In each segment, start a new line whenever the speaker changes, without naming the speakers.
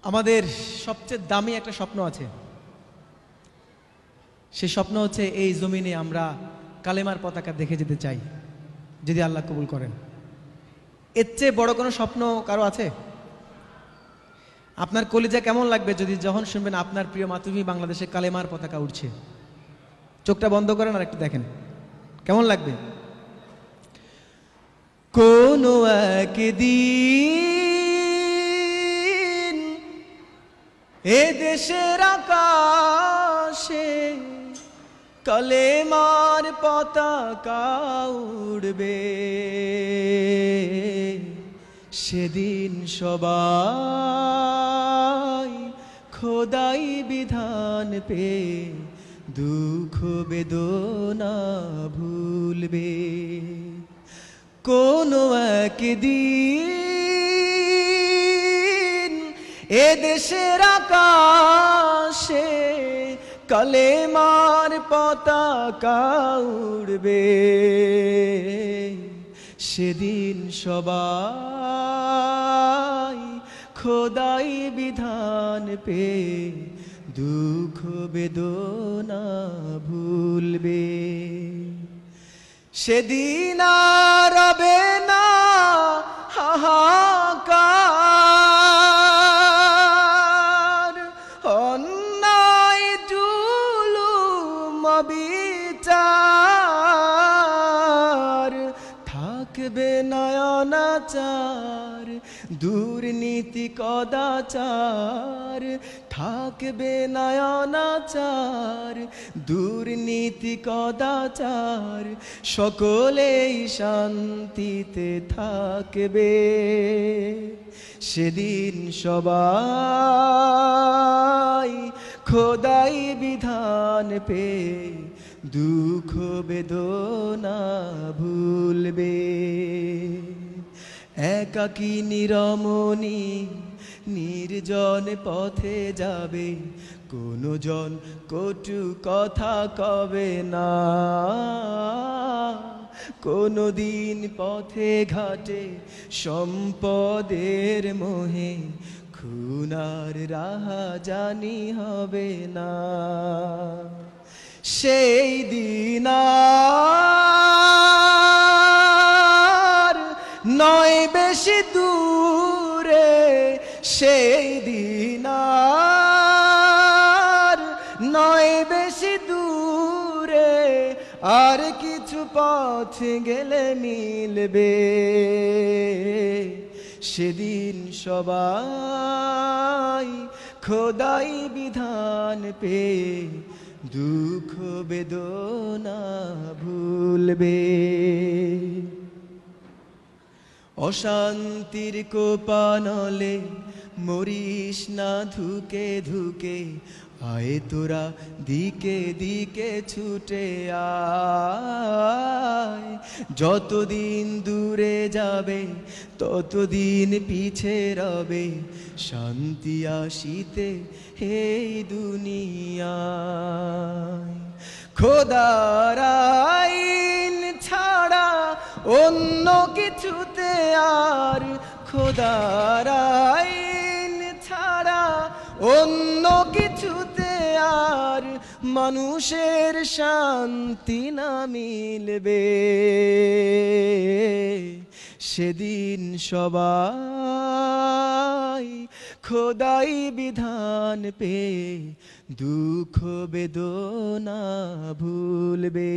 আমাদের সবচেয়ে দামি একটা স্বপ্ন আছে। সেই স্বপ্ন হচ্ছে এই জমিনে আমরা কালেমার পতাকা দেখে যেতে চাই, যদি আল্লাহ কবুল করেন। এর চেয়ে বড় কোনো স্বপ্ন কারো আছে? আপনার কলিজা কেমন লাগবে যদি যখন শুনবেন আপনার প্রিয় মাতৃভূমি বাংলাদেশে কালেমার পতাকা উঠছে? চোখটা বন্ধ করেন আর একটু দেখেন কেমন লাগবে। কোন একদিন এ দেশের আকাশে কালেমার পতাকা উড়বে, সেদিন সবাই খোদাই বিধান পে দুঃখ বেদনা ভুলবে। কোন একদিন এ দেশের আকাশে কালেমার পতাকা উড়বে, সেদিন সবাই খোদাই বিধান পে দুঃখ বেদনা ভুলবে। সেদিন আর রবে না হাহাকার, অন্যায় জুলুম বিচার, থাকবে না অনাচার দুর্নীতি কদাচার, থাকবে না অনাচার দুর্নীতি কদাচার, সকলেই শান্তিতে থাকবে। সেদিন সবাই খোদাই বিধান পে দুঃখ বেদনা ভুলবে। একাকী নিরমণি নির্জন পথে যাবে, কোনো জন কটু কথা কবে না, কোনো দিন পথে ঘাটে সম্পদের মোহে খুনার রাহাজানি হবে না। সেই দিন আর নয় বেশি দূরে, সেই দিন আর নয় বেশি দূরে, আর কিছু পথ গেলে মিলবে। সেদিন সবাই খোদাই বিধান পে দুঃখ বেদনা ভুলবে। অশান্তির কোপানলে মরিস না ধুকে ধুকে, আয় তোরা দিকে দিকে ছুটে আয়। যতদিন দূরে যাবে ততদিন পিছে রবে, শান্তি আসিতে এই দুনিয়ায়। খোদার আইন ছাড়া অন্য কিছুতে আর, খোদার আইন ছাড়া অন্য কিছুতে আর মানুষের শান্তি না মিলবে। সেদিন সবাই খোদাই বিধান পে দুঃখ বেদনা ভুলবে।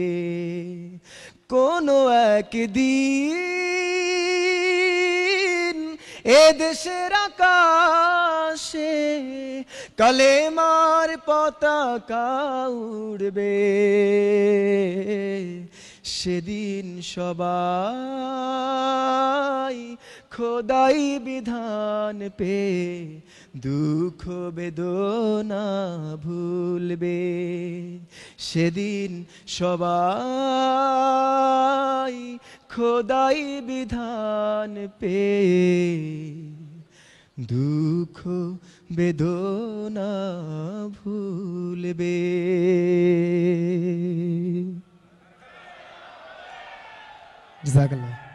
কোন একদিন এ দেশের আকাশে কালেমার পতাকা উড়বে, সেদিন সবাই খোদাই বিধান পে দুঃখ বেদনা ভুলবে। সেদিন সবাই খোদাই বিধান পে দুঃখ বেদনা ভুলবে। জাযাকাল্লাহ।